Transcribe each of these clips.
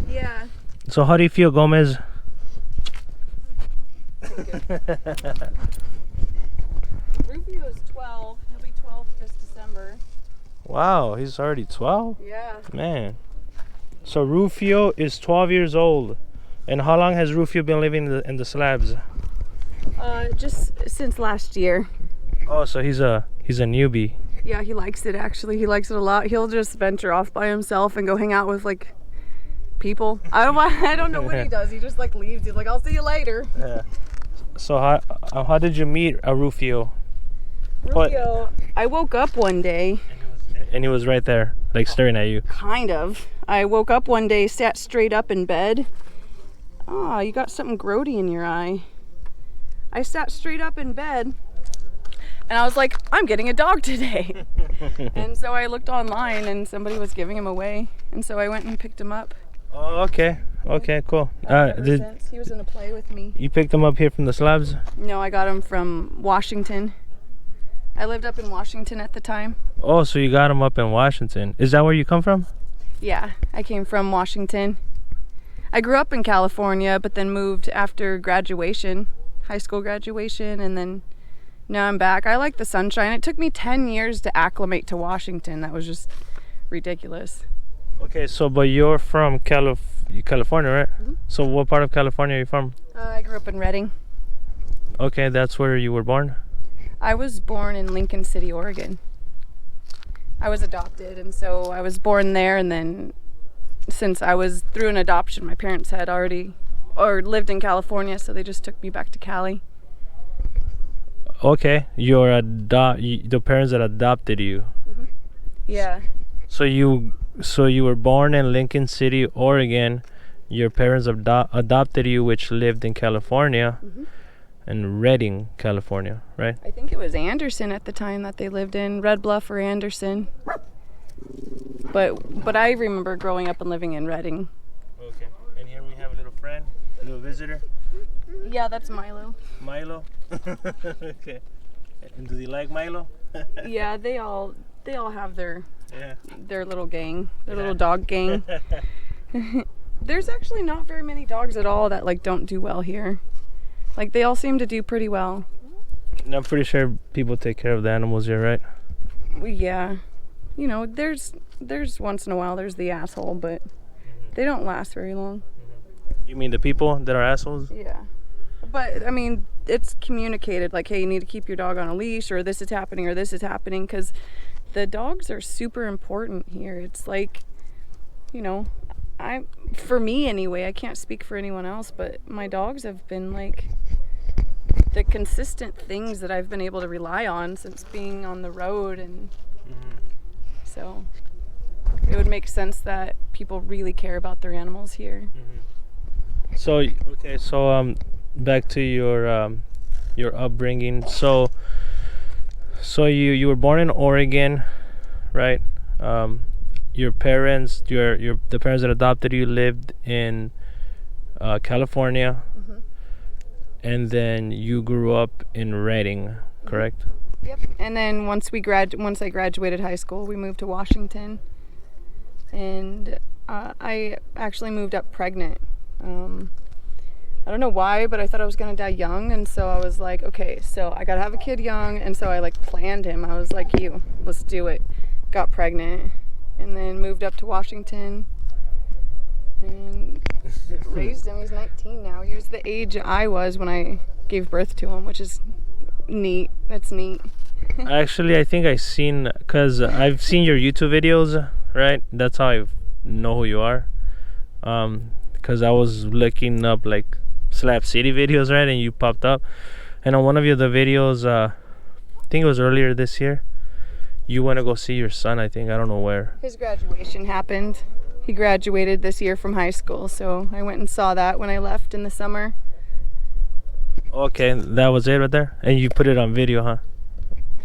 Yeah. So how do you feel, Gomez? Rufio is 12. He'll be 12 this December. Wow, he's already 12? Yeah. Man. So Rufio is 12 years old. And how long has Rufio been living in the slabs? Just since last year. Oh, so he's a newbie. Yeah, he likes it actually. He likes it a lot. He'll just venture off by himself and go hang out with like people. I don't know what he does. He just like leaves. He's like, I'll see you later. Yeah. So how did you meet Rufio? Rufio, I woke up one day. And he was right there, like staring at you. Kind of. I woke up one day, sat straight up in bed. Ah, you got something grody in your eye. I sat straight up in bed and I was like, I'm getting a dog today. And so I looked online and somebody was giving him away. And so I went and picked him up. Oh, okay. Okay, cool. Since he was in a play with me. You picked him up here from the slabs? No, I got him from Washington. I lived up in Washington at the time. Oh, so you got him up in Washington. Is that where you come from? Yeah, I came from Washington. I grew up in California, but then moved after graduation, high school graduation, and then now I'm back. I like the sunshine. It took me 10 years to acclimate to Washington. That was just ridiculous. Okay, so but you're from California, right? Mm-hmm. So what part of California are you from? I grew up in Redding. Okay, that's where you were born? I was born in Lincoln City, Oregon. I was adopted, and so I was born there, and then since I was through an adoption, my parents had already lived in California, so they just took me back to Cali. Okay, the parents that adopted you. Mm-hmm. Yeah. So you were born in Lincoln City, Oregon. Your parents adopted you, which lived in California. Mm-hmm. In Redding, California, right? I think it was Anderson at the time that they lived in, Red Bluff or Anderson. But I remember growing up and living in Redding. Okay, and here we have a little friend, a little visitor. Yeah, that's Milo. Milo. Okay. And do they like Milo? Yeah, they all have their little gang, their little Yeah. dog gang. There's actually not very many dogs at all that like don't do well here. Like they all seem to do pretty well. And I'm pretty sure people take care of the animals here, right? Yeah. You know, there's once in a while there's the asshole, but they don't last very long. You mean the people that are assholes? Yeah. But I mean, it's communicated like, hey, you need to keep your dog on a leash, or this is happening, because the dogs are super important here. It's like, you know, for me anyway, I can't speak for anyone else, but my dogs have been like the consistent things that I've been able to rely on since being on the road, and so it would make sense that people really care about their animals here. So okay, so back to your upbringing. So you were born in Oregon, right? Your parents, the parents that adopted you lived in California, and then you grew up in Redding, correct? Yep. And then once I graduated high school, we moved to Washington, and I actually moved up pregnant. I don't know why, but I thought I was gonna die young, and so I was like, okay, so I gotta have a kid young, and so I like planned him. I was like, let's do it. Got pregnant, and then moved up to Washington, and raised him. He's 19 now. He was the age I was when I gave birth to him, which is neat. That's neat. Actually, I think I've seen your YouTube videos, right? That's how I know who you are. Because I was looking up like Slab City videos, right? And you popped up. And on one of the videos, I think it was earlier this year, you went to go see your son, I think. I don't know where. His graduation happened. He graduated this year from high school, so I went and saw that when I left in the summer. Okay, that was it right there? And you put it on video, huh?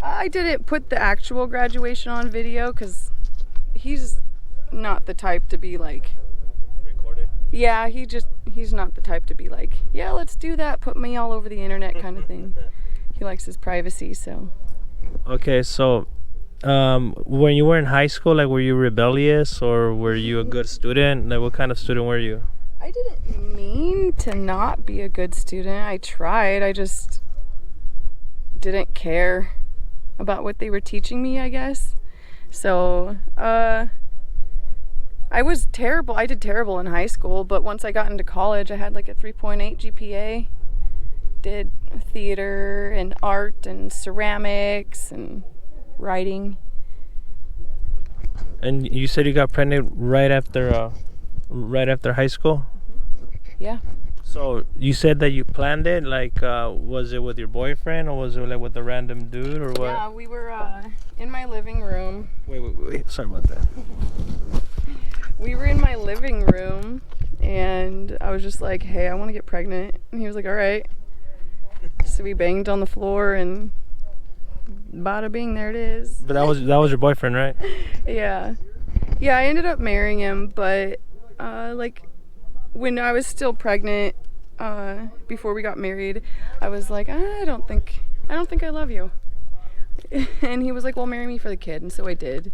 I didn't put the actual graduation on video because he's not the type to be like Yeah, he's not the type to be like, yeah, let's do that, put me all over the internet kind of thing. He likes his privacy, so. Okay, so when you were in high school, like, were you rebellious or were you a good student? Like, what kind of student were you? I didn't mean to not be a good student. I tried. I just didn't care about what they were teaching me, I guess. So, I was terrible. I did terrible in high school, but once I got into college, I had like a 3.8 GPA. Did theater and art and ceramics and writing. And you said you got pregnant right after high school? Yeah. So you said that you planned it, like, was it with your boyfriend or was it like with a random dude or what? Yeah, we were in my living room. Wait, sorry about that. We were in my living room and I was just like, hey, I want to get pregnant. And he was like, all right. So we banged on the floor and bada bing, there it is. But that was your boyfriend, right? Yeah. Yeah, I ended up marrying him, but like when I was still pregnant, before we got married, I was like, I don't think I love you. And he was like, well, marry me for the kid, and so I did.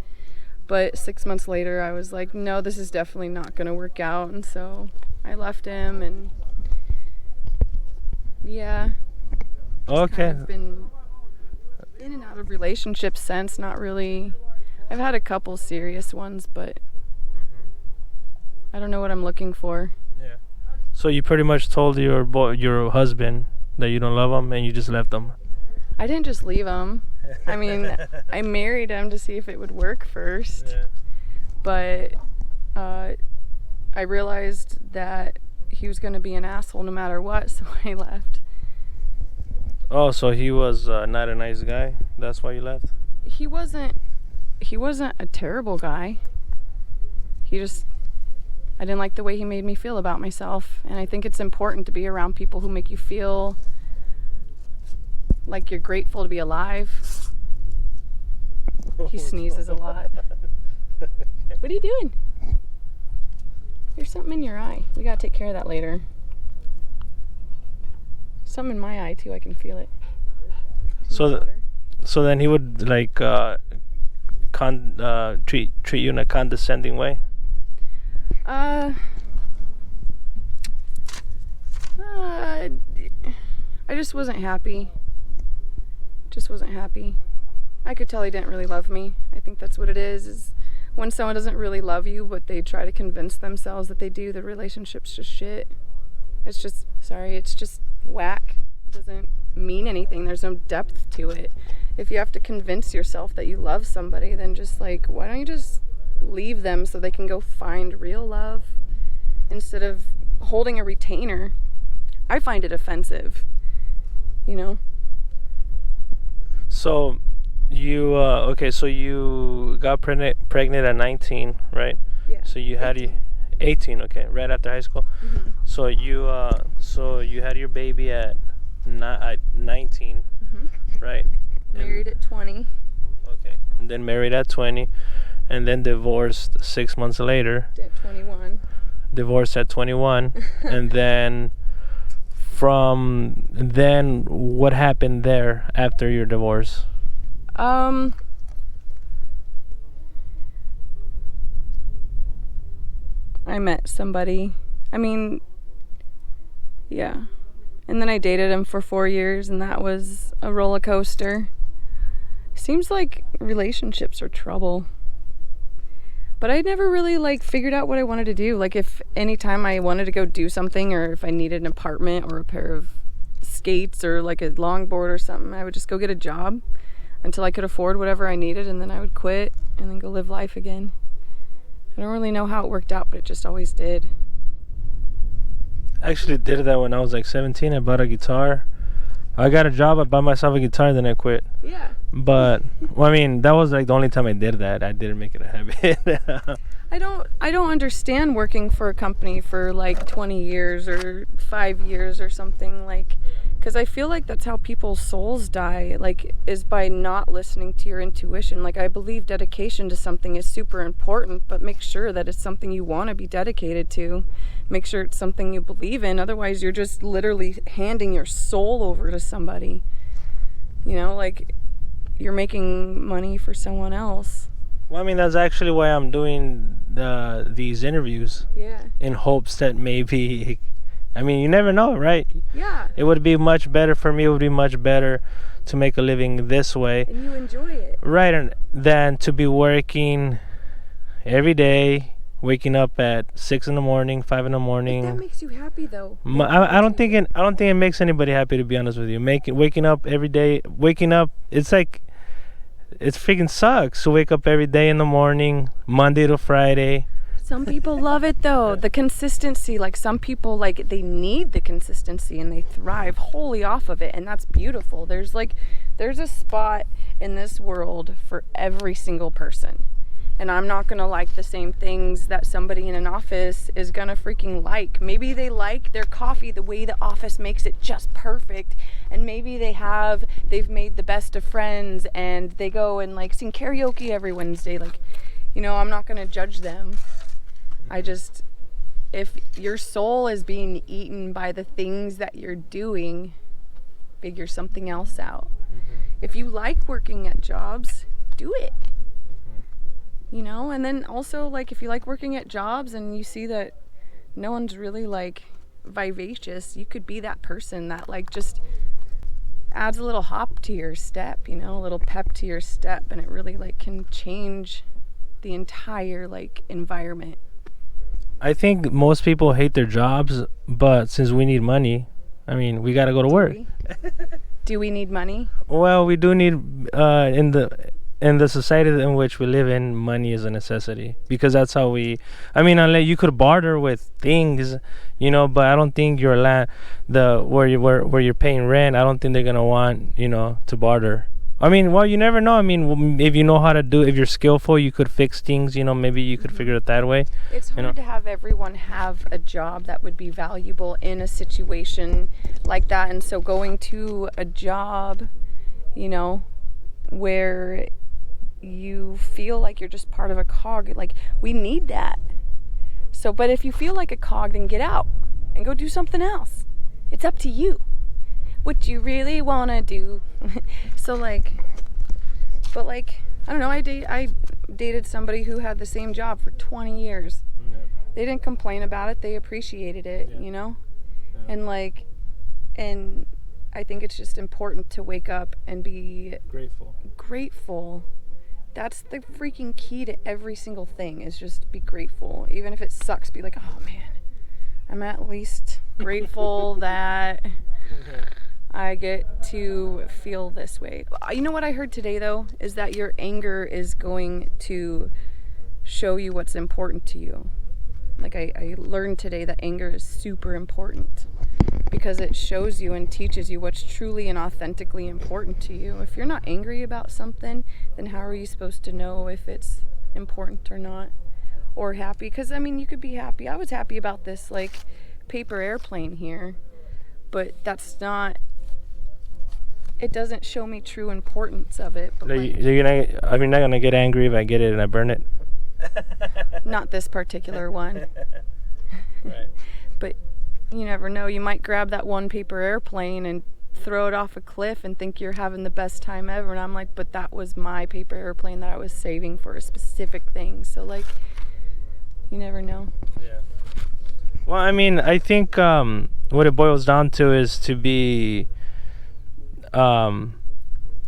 But 6 months later, I was like, no, this is definitely not gonna work out, and so I left him, and yeah. Okay. I've been in and out of relationships since, not really. I've had a couple serious ones, but I don't know what I'm looking for. Yeah. So you pretty much told your husband that you don't love him and you just left him. I didn't just leave him. I mean, I married him to see if it would work first. Yeah. But I realized that he was going to be an asshole no matter what, so I left. Oh, so he was not a nice guy. That's why you left? He wasn't a terrible guy. I didn't like the way he made me feel about myself, and I think it's important to be around people who make you feel like you're grateful to be alive. He sneezes a lot. What are you doing? There's something in your eye. We gotta take care of that later. Something in my eye too. I can feel it. So then he would like treat you in a condescending way. I just wasn't happy. I could tell he didn't really love me. I think that's what it is when someone doesn't really love you, but they try to convince themselves that they do, the relationship's just shit. It's just whack. It doesn't mean anything. There's no depth to it. If you have to convince yourself that you love somebody, then just like, why don't you just leave them so they can go find real love instead of holding a retainer? I find it offensive, you know? So you so you got pregnant at 19, right? Yeah. So you had 18, okay, right after high school. Mm-hmm. So you had your baby at 19, Mm-hmm. right? Married at 20. Okay. And then married at 20, and then divorced 6 months later. At 21. Divorced at 21, and then what happened there after your divorce? I met somebody. I mean, yeah. And then I dated him for 4 years, and that was a roller coaster. Seems like relationships are trouble. But I never really figured out what I wanted to do. Like if anytime I wanted to go do something, or if I needed an apartment or a pair of skates or like a longboard or something, I would just go get a job until I could afford whatever I needed, and then I would quit and then go live life again. I don't really know how it worked out, but it just always did. I actually did that when I was like 17. I bought a guitar. I got a job, I bought myself a guitar, then I quit. Yeah. But well, I mean, that was like the only time I did that. I didn't make it a habit. I don't understand working for a company for like 20 years or 5 years or something, like, Because I feel like that's how people's souls die, like, is by not listening to your intuition. Like, I believe dedication to something is super important, but make sure that it's something you want to be dedicated to. Make sure it's something you believe in. Otherwise, you're just literally handing your soul over to somebody. You know, like, you're making money for someone else. Well, I mean, that's actually why I'm doing these interviews. Yeah. In hopes that maybe, I mean, you never know, right? Yeah. It would be much better for me. It would be much better to make a living this way. And you enjoy it. Right, and than to be working every day, waking up at 6 in the morning, 5 in the morning. If that makes you happy, though. I don't think it makes anybody happy, to be honest with you. Waking up every day, it's like, it freaking sucks to wake up every day in the morning, Monday to Friday. Some people love it though, the consistency. Like, some people, like, they need the consistency and they thrive wholly off of it, and that's beautiful. There's a spot in this world for every single person, and I'm not gonna like the same things that somebody in an office is gonna freaking like. Maybe they like their coffee the way the office makes it just perfect, and maybe they've made the best of friends and they go and like sing karaoke every Wednesday. Like, you know, I'm not gonna judge them. If your soul is being eaten by the things that you're doing, figure something else out. If you like working at jobs, do it. You know, and then also, like, if you like working at jobs and you see that no one's really like vivacious, you could be that person that like just adds a little hop to your step, you know, a little pep to your step, and it really like can change the entire like environment. I think most people hate their jobs, but since we need money, I mean, we gotta go to work. Do we need money? Well, we do need in the society in which we live in, money is a necessity, because that's how unless you could barter with things, you know, but I don't think where you're paying rent, I don't think they're gonna want, you know, to barter. I mean, well, you never know. I mean, if you know how to if you're skillful, you could fix things, you know, maybe you could figure it that way. It's hard to have everyone have a job that would be valuable in a situation like that. And so going to a job, you know, where you feel like you're just part of a cog, like, we need that. So, but if you feel like a cog, then get out and go do something else. It's up to you what you really want to do. So like, but like, I don't know, I dated somebody who had the same job for 20 years. Yeah. They didn't complain about it, they appreciated it, you know? Yeah. And I think it's just important to wake up and be grateful. That's the freaking key to every single thing, is just be grateful. Even if it sucks, be like, oh man, I'm at least grateful that I get to feel this way. You know what I heard today, though, is that your anger is going to show you what's important to you. Like, I learned today that anger is super important because it shows you and teaches you what's truly and authentically important to you. If you're not angry about something, then how are you supposed to know if it's important or not? Or happy? Because, I mean, you could be happy. I was happy about this, like, paper airplane here, but that's not... It doesn't show me true importance of it. But you're not gonna get angry if I get it and I burn it? Not this particular one. Right. But you never know. You might grab that one paper airplane and throw it off a cliff and think you're having the best time ever. And I'm like, but that was my paper airplane that I was saving for a specific thing. So, like, you never know. Yeah. Well, I mean, I think what it boils down to is to be...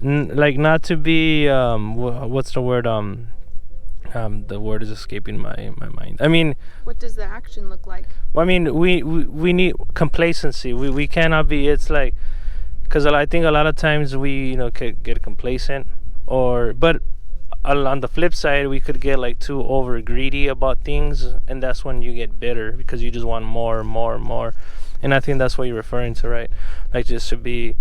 not to be what's the word, the word is escaping my mind. I mean, what does the action look like? Well, I mean, we need complacency. We cannot be, it's like, because I think a lot of times we, you know, could get complacent, but on the flip side, we could get like too over greedy about things, and that's when you get bitter because you just want more. And I think that's what you're referring to, right? Like, just to be,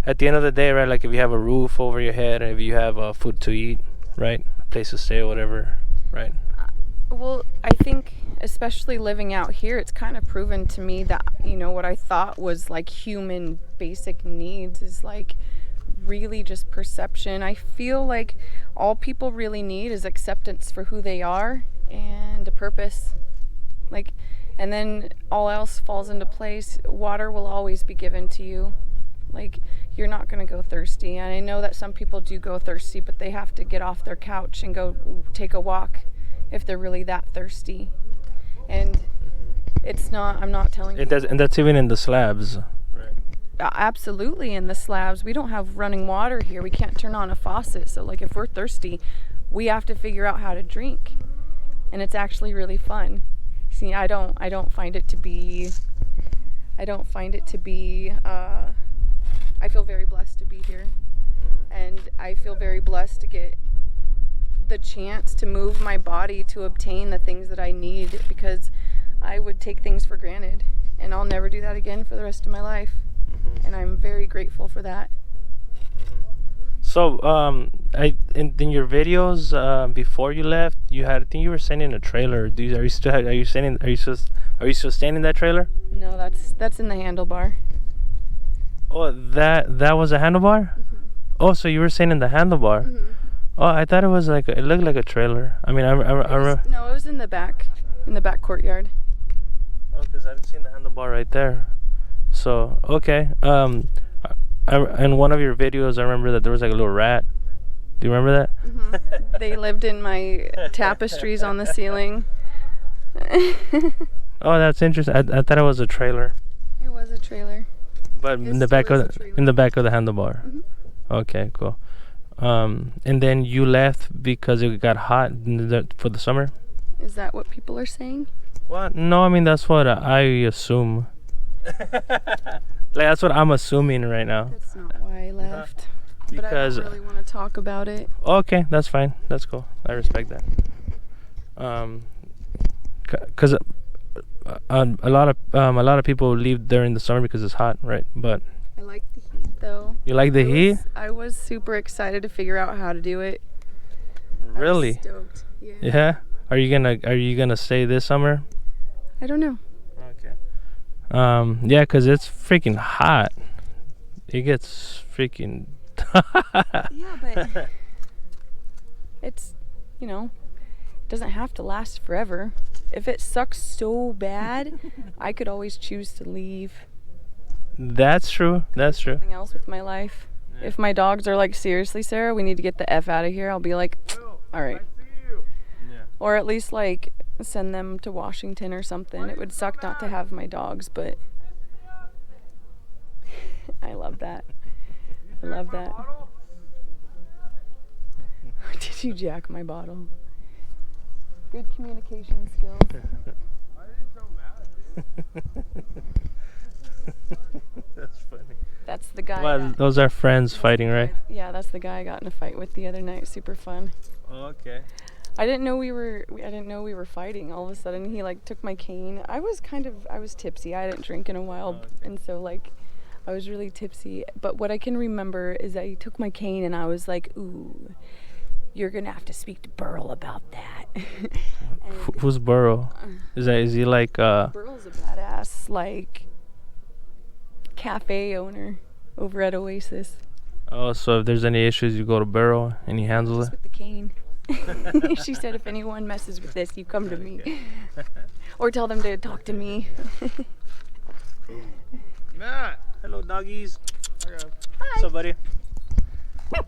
at the end of the day, right, like if you have a roof over your head, if you have food to eat, right, a place to stay or whatever, right? Well, I think especially living out here, it's kind of proven to me that, what I thought was like human basic needs is like really just perception. I feel like all people really need is acceptance for who they are and a purpose. Like, and then all else falls into place. Water will always be given to you. Like, you're not going to go thirsty. And I know that some people do go thirsty, but they have to get off their couch and go take a walk if they're really that thirsty. And it's not, I'm not telling you. And that's even in the slabs. Absolutely, in the slabs. We don't have running water here. We can't turn on a faucet. So, like, if we're thirsty, we have to figure out how to drink. And it's actually really fun. See, I don't find it to be, I feel very blessed to be here. And I feel very blessed to get the chance to move my body to obtain the things that I need, because I would take things for granted, and I'll never do that again for the rest of my life. And I'm very grateful for that. So, in your videos before you left, I think you were staying in a trailer. Are you still staying in that trailer? No, that's in the handlebar. Oh, that was a handlebar? Mm-hmm. Oh, so you were staying in the handlebar? Mm-hmm. Oh, I thought it was it looked like a trailer. I mean, I remember. No, it was in the back courtyard. Oh, because I've seen the handlebar right there. So, okay. In one of your videos, I remember that there was like a little rat. Do you remember that? Mm-hmm. They lived in my tapestries on the ceiling. Oh, that's interesting. I thought it was a trailer. It was a trailer. But in the back of the handlebar. Mm-hmm. Okay, cool. And then you left because it got hot for the summer? Is that what people are saying? Well, no, I mean, that's what I assume. That's what I'm assuming right now. That's not why I left. Because but I don't really want to talk about it. Okay, that's fine. That's cool. I respect that. Because a lot of people leave during the summer because it's hot, right? But I like the heat, though. You like the heat? I was super excited to figure out how to do it. Really? I was stoked. Yeah. Yeah. Are you gonna stay this summer? I don't know. Okay. Yeah, 'cause it's freaking hot. It gets freaking. Yeah, but it's, it doesn't have to last forever. If it sucks so bad, I could always choose to leave. That's true. That's true. Something else with my life. Yeah. If my dogs are like, seriously, Sarah, we need to get the F out of here, I'll be like, all right. Yeah. Or at least like send them to Washington or something. It would suck not to have my dogs, but I love that. I love that. Did you jack my bottle? Good communication skills. That's funny. That's the guy. Well, those are friends fighting, right? Yeah, that's the guy I got in a fight with the other night. Super fun. Oh, okay. I didn't know we were fighting. All of a sudden, he took my cane. I was tipsy. I didn't drink in a while, and so I was really tipsy. But what I can remember is that he took my cane, and I was like, "Ooh, you're gonna have to speak to Burl about that." Who's Burl? Is he like? Burl's a badass cafe owner over at Oasis. Oh, so if there's any issues, you go to Burl and he handles it. With the cane. She said, if anyone messes with this, you come to me. Or tell them to talk to me. Matt! Hello, doggies. Hi. What's up, buddy?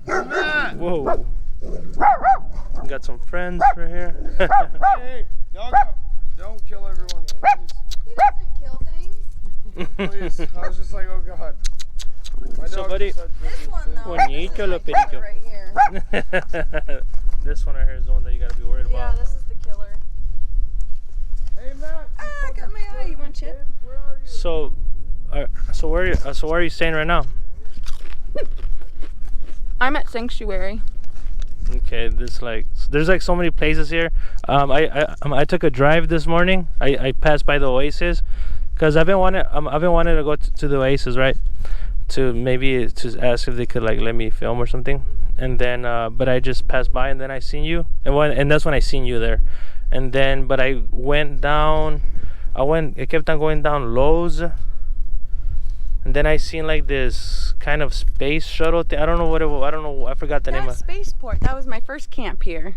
Matt! Whoa. We got some friends right here. Hey, doggo! Don't kill everyone. He doesn't kill things. Please. I was just like, oh god. My So, dog buddy. said This one though. Bonito, This is my Lopetito. killer right here. This one right here is the one that you gotta be worried Yeah, about. this is the killer. Hey, Matt! I got my eye. You want chip? Where are you? So where are you staying right now? I'm at Sanctuary. Okay, there's so many places here. I took a drive this morning. I passed by the Oasis because I've been wanting to go to the Oasis, right? To ask if they could let me film or something. And then but I just passed by and then I seen you and that's when I seen you there. and then but I went down. I kept on going down Lowe's, and then I seen like this kind of space shuttle thing. I don't know what it was. I don't know. I forgot the name of. Spaceport. That was my first camp here.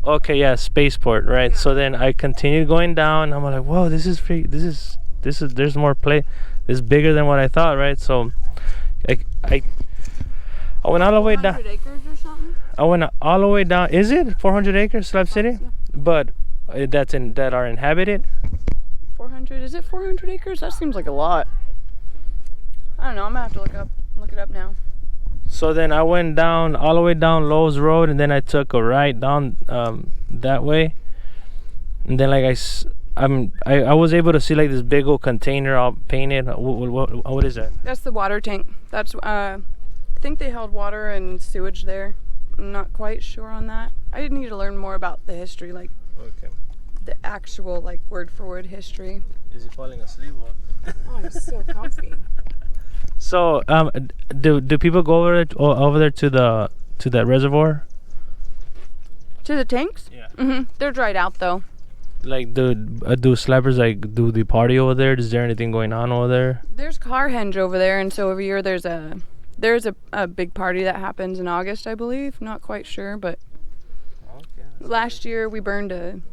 Okay, yeah, spaceport, right? Yeah. So then I continued going down. I'm like, whoa, this is free. This is. There's more play. This is bigger than what I thought, right? So, I went all the way down. 400 acres or something? I went all the way down. Is it 400 acres, Slab City? Yeah. But that are inhabited. 400? Is it 400 acres? That seems like a lot. I don't know. I'm gonna have to look it up now. So then I went down all the way down Lowe's Road, and then I took a right down that way, and then like I was able to see like this big old container all painted. What is that? That's the water tank. That's I think they held water and sewage there. I'm not quite sure on that. I need to learn more about the history, like Okay. the actual like word for word history. Is he falling asleep? Oh, I'm so comfy. So do people go over there to that reservoir? To the tanks? Yeah. They're dried out though. Like do slabbers like do the party over there? Is there anything going on over there? There's Carhenge over there, and so every year there's a big party that happens in August, I believe. Not quite sure, but Okay. last year we burned an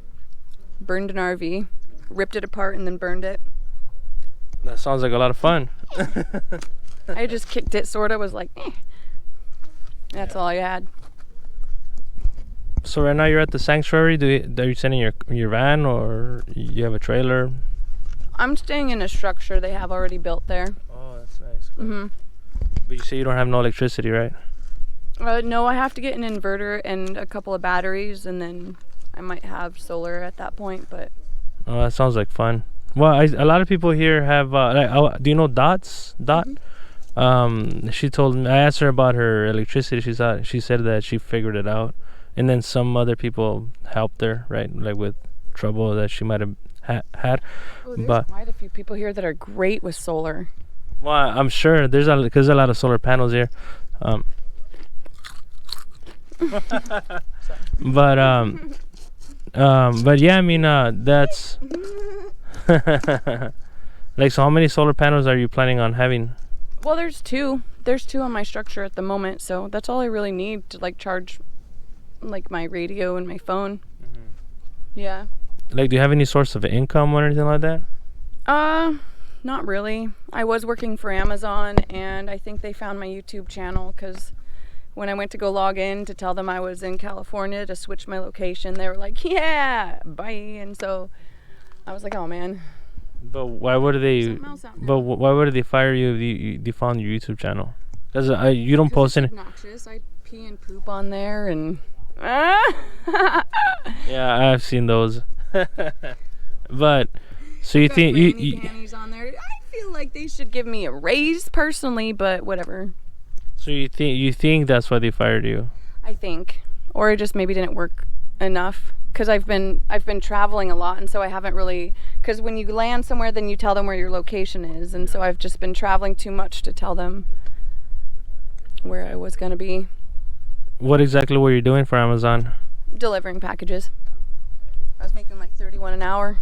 RV, ripped it apart, and then burned it. That sounds like a lot of fun. I just kicked it, sorta. Was like, eh. That's all I had. So right now you're at the sanctuary. Are you sending your van, or you have a trailer? I'm staying in a structure they have already built there. Oh, that's nice. Mhm. But you say you don't have no electricity, right? No, I have to get an inverter and a couple of batteries, and then I might have solar at that point. But Oh, that sounds like fun. Well, a lot of people here have. Do you know Dots? Dot. She told me. I asked her about her electricity. She said that she figured it out, and then some other people helped her, right? Like with trouble that she might have had. oh, there's But quite a few people here that are great with solar. well, I'm sure there's a lot of solar panels here. But yeah, I mean that's like, so how many solar panels are you planning on having? Well, there's two. There's two on my structure at the moment, so that's all I really need to like charge like my radio and my phone. Yeah. Like, do you have any source of income or anything like that? Not really. I was working for Amazon, and I think they found my YouTube channel because when I went to go log in to tell them I was in California to switch my location, they were like, yeah, bye. And so I was like, oh man. But why would they? Something else out there. But why would they fire you if you found your YouTube channel? Because you don't post any. Obnoxious. I pee and poop on there, and Yeah, I've seen those. But so you think you panties on there? I feel like they should give me a raise personally, but whatever. so you think that's why they fired you? I think, or it just maybe didn't work enough because I've been traveling a lot, and so I haven't really. Because when you land somewhere, then you tell them where your location is, and so I've just been traveling too much to tell them where I was gonna be. What exactly were you doing for Amazon? Delivering packages. I was making like $31 an hour.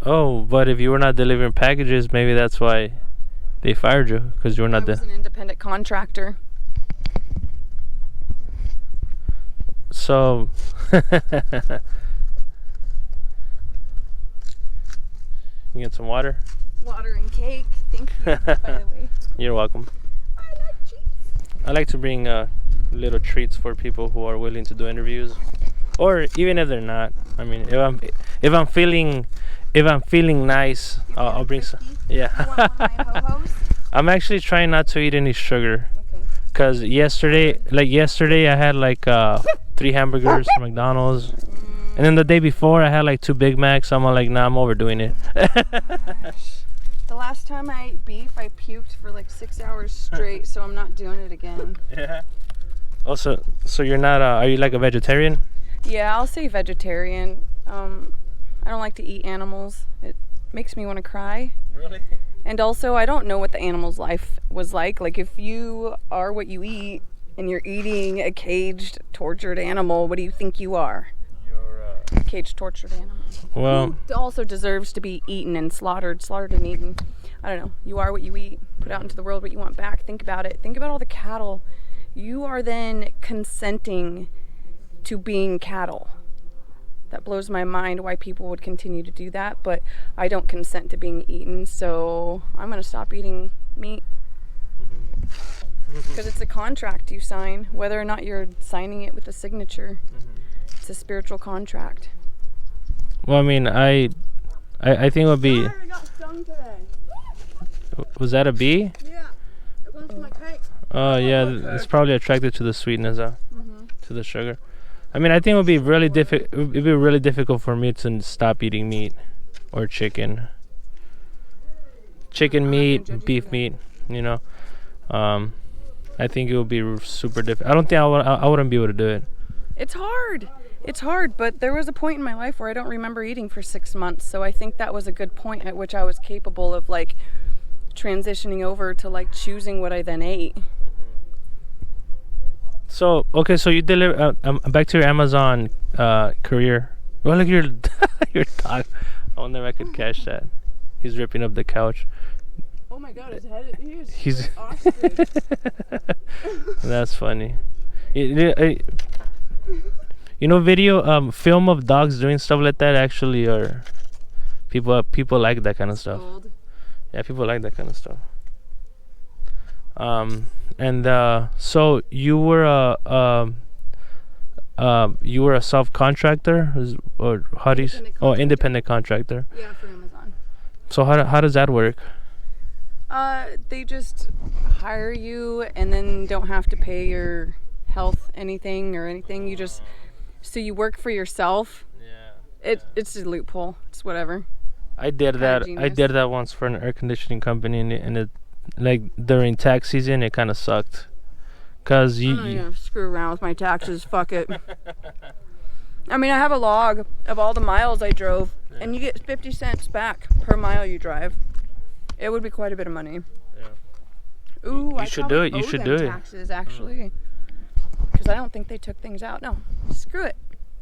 Oh, but if you were not delivering packages, maybe that's why they fired you, because you were I not was an independent contractor. So you get some water? Water and cake. Thank you, by the way. You're welcome. I like cheese. I like to bring little treats for people who are willing to do interviews, or even if they're not. I mean, if I'm feeling nice, I'll bring some. Yeah. You want one of my ho-hos? I'm actually trying not to eat any sugar, Okay. cause yesterday I had like 3 hamburgers from McDonald's, and then the day before I had like 2 Big Macs. I'm like, nah, I'm overdoing it. Gosh. The last time I ate beef, I puked for like 6 hours straight, so I'm not doing it again. Yeah. Also, so you're not? Are you like a vegetarian? Yeah, I'll say vegetarian. I don't like to eat animals. It makes me want to cry. Really? And also, I don't know what the animal's life was like. Like, if you are what you eat and you're eating a caged, tortured animal, what do you think you are? You're cage tortured animal. Well, Who also deserves to be eaten and slaughtered and eaten. I don't know. You are what you eat. Put out into the world what you want back. Think about it. Think about all the cattle. You are then consenting to being cattle. That blows my mind why people would continue to do that, but I don't consent to being eaten, so I'm going to stop eating meat. Because it's a contract you sign, whether or not you're signing it with a signature. It's a spiritual contract. well, I mean, I think it would be. I got stung today. Was that a bee? Yeah. It went to my cake. Oh yeah, it's probably attracted to the sweetness, to the sugar. I mean, I think it would be really It'd be really difficult for me to stop eating meat or chicken. Chicken meat, beef meat. You know, I think it would be super difficult. I don't think I wouldn't be able to do it. It's hard. It's hard, but there was a point in my life where I don't remember eating for 6 months, so I think that was a good point at which I was capable of like transitioning over to like choosing what I then ate. So okay, so you deliver back to your Amazon career. Well, look your your dog. I wonder if I could catch that. He's ripping up the couch. Oh my god, his head is He's ostrich. That's funny. You know, film of dogs doing stuff like that actually, or people like that kind of stuff. Gold. Yeah, people like that kind of stuff. And so you were a self-contractor, or how do you? Independent contractor. Yeah, for Amazon. So how does that work? They just hire you and then don't have to pay your health anything. You just you work for yourself. Yeah. It's a loophole. It's whatever. I did that. I genius. did that once for an air conditioning company, and it like during tax season, it kind of sucked. Cause you Screw around with my taxes. Fuck it. I mean, I have a log of all the miles I drove, and you get 50 cents back per mile you drive. It would be quite a bit of money. Yeah. Ooh, You should do it. You should do it. Taxes actually, because I don't think they took things out. No, screw it.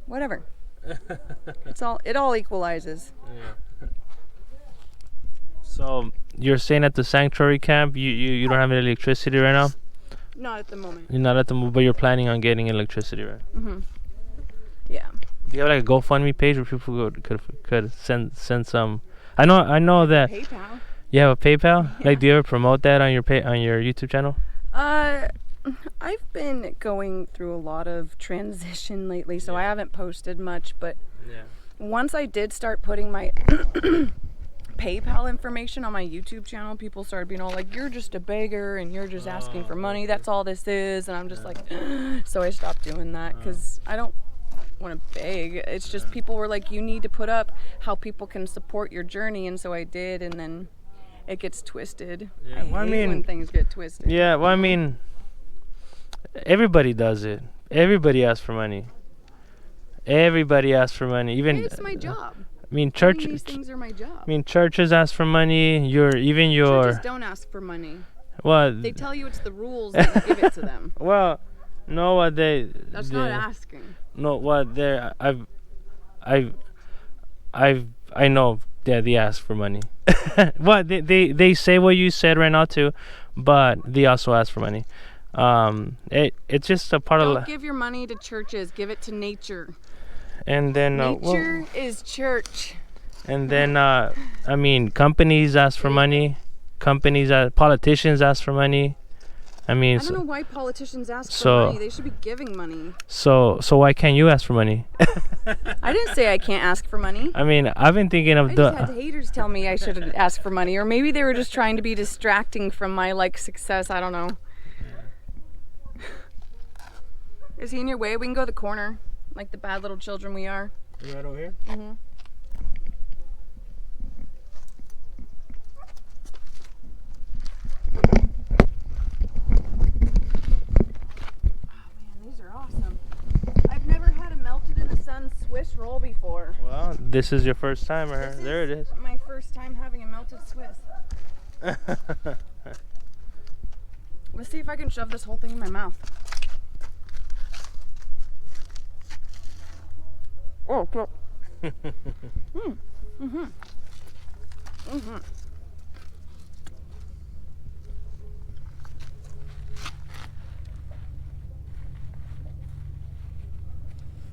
Whatever. It all equalizes. Yeah. So you're staying at the sanctuary camp. You don't have any electricity right now. Not at the moment. You're not at the moment, but you're planning on getting electricity, right? Mhm. Yeah. Do you have like a GoFundMe page where people could send some? I know that PayPal. you have a PayPal. Yeah. Like, do you ever promote that on your YouTube channel? I've been going through a lot of transition lately, so I haven't posted much. But Yeah. once I did start putting my PayPal information on my YouTube channel, people started being all like, "You're just a beggar and you're just asking for money. That's all this is." And I'm just like, so I stopped doing that because I don't want to beg. It's just people were like, "You need to put up how people can support your journey," and so I did, and then it gets twisted. Yeah, I well, I hate mean- when things get twisted. Yeah. Well, I mean, everybody does it. Everybody asks for money. Everybody asks for money. Even Hey, it's my job. I mean, Doing these things are my job. I mean, churches ask for money. Churches don't ask for money. Well, They tell you it's the rules that you give it to them. well, no, what That's not asking. No, what they I know that they ask for money. Well, they say what you said right now too, but they also ask for money. It's just a part Don't of give your money to churches. Give it to nature. and then Nature is church. and then I mean, companies ask for money. Politicians ask for money. I mean, I don't know why politicians ask so- for money. They should be giving money. so why can't you ask for money? I didn't say I can't ask for money. I mean, I've been thinking of I just had haters tell me I should ask for money, or maybe they were just trying to be distracting from my like success. I don't know. Is he in your way? We can go the corner, like the bad little children we are. right over here. Mm-hmm. These are awesome. I've never had a melted in the sun Swiss roll before. Well, this is your first time, or This there it is. My first time having a melted Swiss. Let's see if I can shove this whole thing in my mouth. Oh,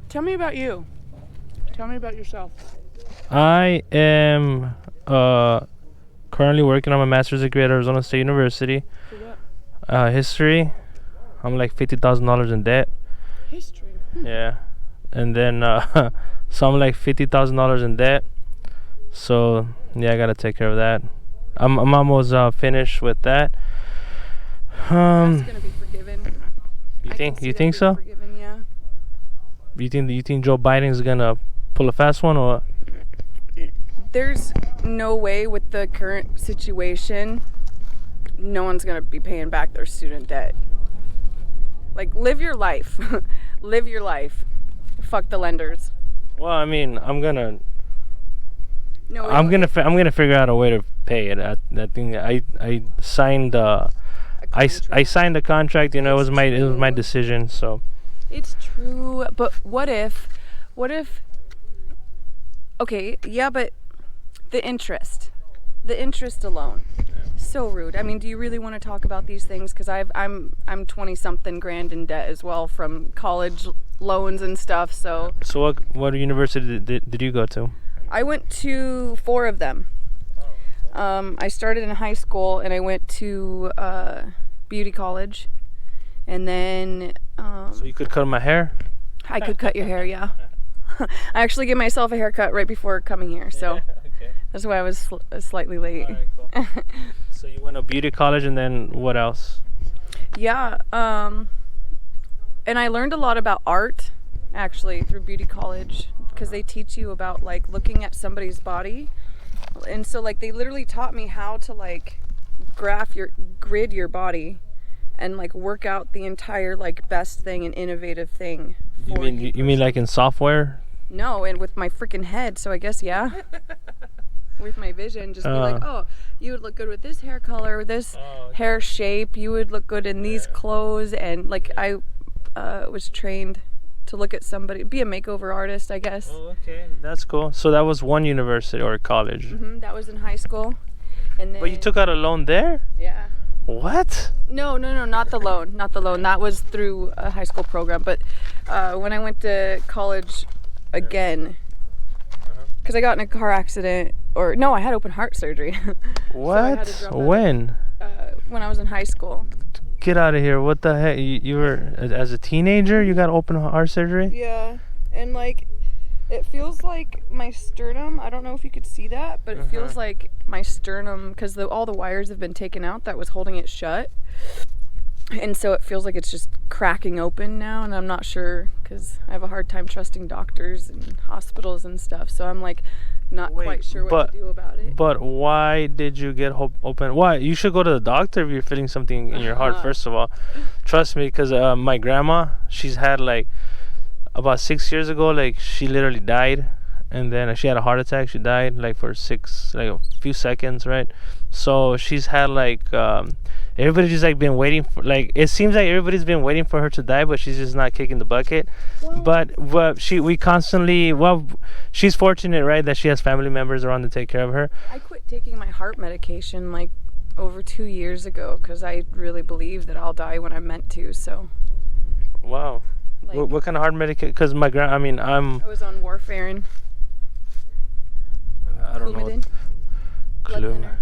Tell me about you. Tell me about yourself. I am currently working on my master's degree at Arizona State University. For what? History. I'm like $50,000 in debt. History. Yeah, and then so I'm like $50,000 in debt. So yeah, I gotta take care of that. I'm almost finished with that. That's gonna be forgiven. You I can think see you that think being so? Forgiven, yeah. You think Joe Biden's gonna pull a fast one or? There's no way with the current situation, no one's gonna be paying back their student debt. Like, live your life. Live your life. Fuck the lenders. Well, I mean, I'm gonna No, I'm gonna figure out a way to pay it. I think I signed I signed the contract. You know, it was my decision. So It's true, but what if? Okay, yeah, but the interest alone, so rude. I mean, do you really want to talk about these things? Because I'm 20-something grand in debt as well from college loans and stuff. So what university did you go to? I went to 4 of them. I started in high school and I went to beauty college, and then So you could cut my hair. I could cut your hair. Yeah, I actually gave myself a haircut right before coming here, so Okay. that's why I was slightly late. Alright, cool. So you went to beauty college, and then what else? Yeah, and I learned a lot about art actually through beauty college, because they teach you about like looking at somebody's body, and so like they literally taught me how to like grid your body and like work out the entire like best thing and innovative thing. You mean like in software? No, and with my freaking head, so I guess yeah. With my vision, just be like, oh, you would look good with this hair color, with this hair shape, you would look good in these clothes, and like I was trained to look at somebody, be a makeover artist, I guess. Oh, okay, that's cool. So that was one university or college. That was in high school, and then. But you took out a loan there? Yeah. What? No, not the loan, That was through a high school program. But when I went to college again, because I got in a car accident, or no, I had open heart surgery. What? When? When I was in high school. Get out of here! What the heck? You were as a teenager? You got open heart surgery? Yeah, and like it feels like my sternum. I don't know if you could see that, but it feels like my sternum, because all the wires have been taken out that was holding it shut, and so it feels like it's just cracking open now. And I'm not sure, because I have a hard time trusting doctors and hospitals and stuff. So I'm like not quite sure what to do about it. But why did you get open? Why? You should go to the doctor if you're feeling something in your heart. First of all, trust me, because my grandma, she's had like about 6 years ago, like she literally died, and then she had a heart attack. She died like for a few seconds, right? So she's had like everybody's just like been waiting for, like, it seems like everybody's been waiting for her to die, but she's just not kicking the bucket. But she's fortunate, right, that she has family members around to take care of her. I quit taking my heart medication like over 2 years ago, because I really believe that I'll die when I'm meant to. So Wow. like, What kind of heart medication? Because I was on warfarin. I don't know. Blood thinner.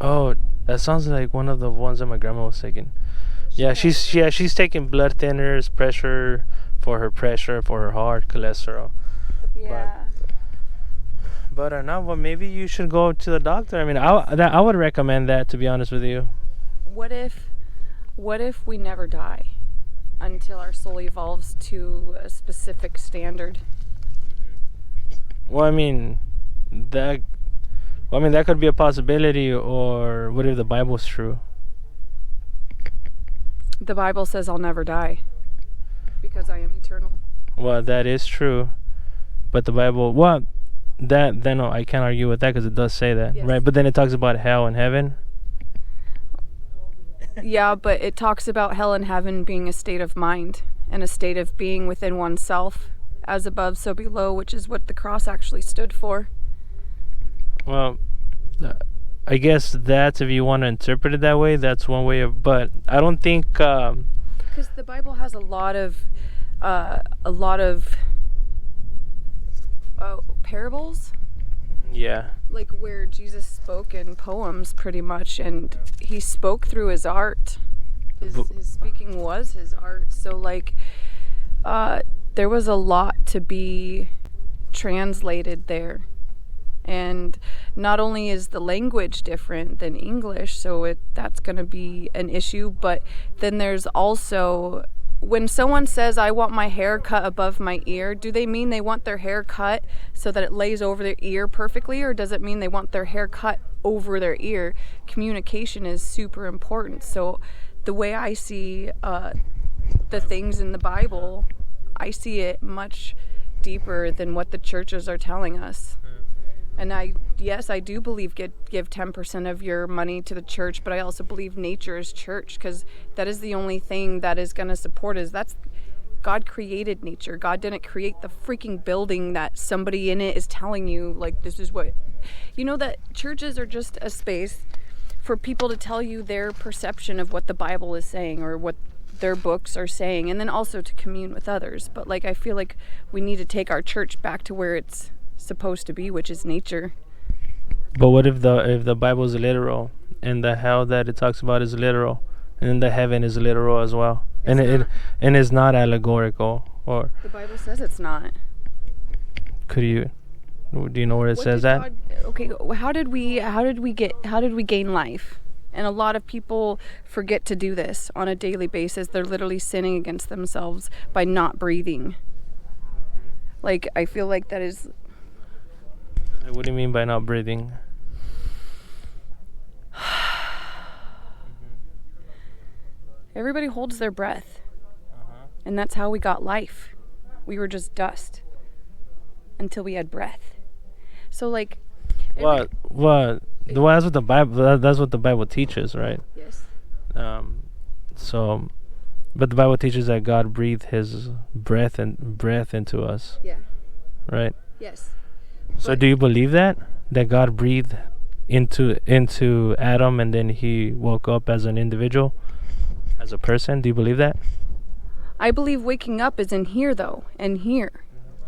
Oh, that sounds like one of the ones that my grandma was taking. Yeah, she's taking blood thinners, pressure for her heart, cholesterol. Yeah. But no, well, maybe you should go to the doctor. I mean, I would recommend that, to be honest with you. What if we never die until our soul evolves to a specific standard? Well, I mean, that could be a possibility. Or what if the Bible's true? The Bible says I'll never die because I am eternal. Well, that is true, but the Bible, then I can't argue with that, because it does say that, Yes. right? But then it talks about hell and heaven. Yeah, but it talks about hell and heaven being a state of mind and a state of being within oneself as above, so below, which is what the cross actually stood for. Well, I guess that's, if you want to interpret it that way, that's one way of. But I don't think. Because the Bible has a lot of parables. Yeah. Like where Jesus spoke in poems, pretty much, and he spoke through his art. His speaking was his art. So like, there was a lot to be translated there. And not only is the language different than English, so that's going to be an issue, but then there's also, when someone says, I want my hair cut above my ear, do they mean they want their hair cut so that it lays over their ear perfectly, or does it mean they want their hair cut over their ear? Communication is super important. So the way I see the things in the Bible, I see it much deeper than what the churches are telling us. And I do believe give 10% of your money to the church, but I also believe nature is church, because that is the only thing that is going to support us. That's God created nature. God didn't create the freaking building that somebody in it is telling you, like, this is what, that churches are just a space for people to tell you their perception of what the Bible is saying or what their books are saying, and then also to commune with others. But like, I feel like we need to take our church back to where it's supposed to be, which is nature. But what if the Bible is literal, and the hell that it talks about is literal, and then the heaven is literal as well, and it's not allegorical? Or the Bible says it's not. Do you know where it says that? Okay, how did we gain life? And a lot of people forget to do this on a daily basis. They're literally sinning against themselves by not breathing. Like, I feel like that is. What do you mean by not breathing? Everybody holds their breath. And that's how we got life. We were just dust until we had breath. So like, that's what the Bible teaches, right? Yes. So, but the Bible teaches that God breathed his breath into us. Yeah. Right? Yes. So do you believe that God breathed into Adam, and then he woke up as an individual, as a person? Do you believe that? I believe waking up is in here, though, and here.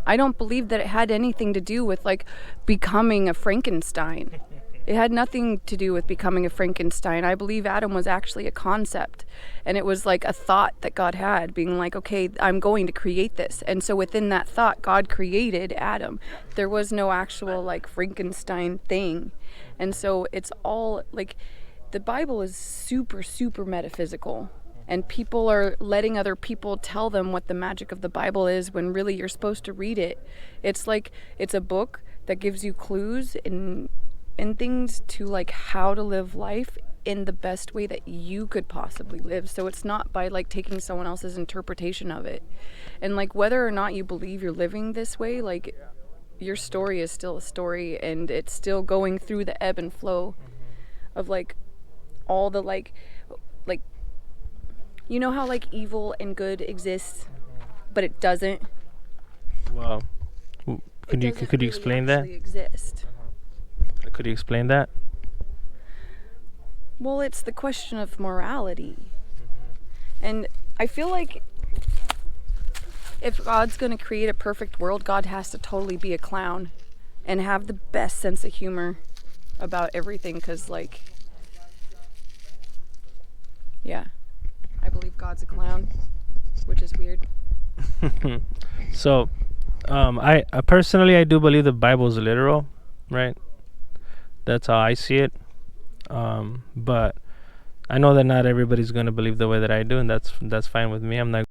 I don't believe that it had anything to do with like becoming a Frankenstein. It had nothing to do with becoming a Frankenstein. I believe Adam was actually a concept, and it was like a thought that God had, being like, okay, I'm going to create this. And so within that thought, God created Adam. There was no actual like Frankenstein thing. And so it's all like, the Bible is super, super metaphysical. And people are letting other people tell them what the magic of the Bible is, when really you're supposed to read it. It's like, it's a book that gives you clues and things to like how to live life in the best way that you could possibly live. So it's not by like taking someone else's interpretation of it. And like, whether or not you believe you're living this way, like, your story is still a story, and it's still going through the ebb and flow of like all the like you know how like evil and good exists, but it doesn't. Well, could you explain that? Exist. Could you explain that? Well, it's the question of morality. And I feel like if God's going to create a perfect world, God has to totally be a clown and have the best sense of humor about everything, because like, yeah, I believe God's a clown, which is weird. So, I personally, I do believe the Bible is literal, right? That's how I see it. But I know that not everybody's going to believe the way that I do, and that's fine with me. I'm not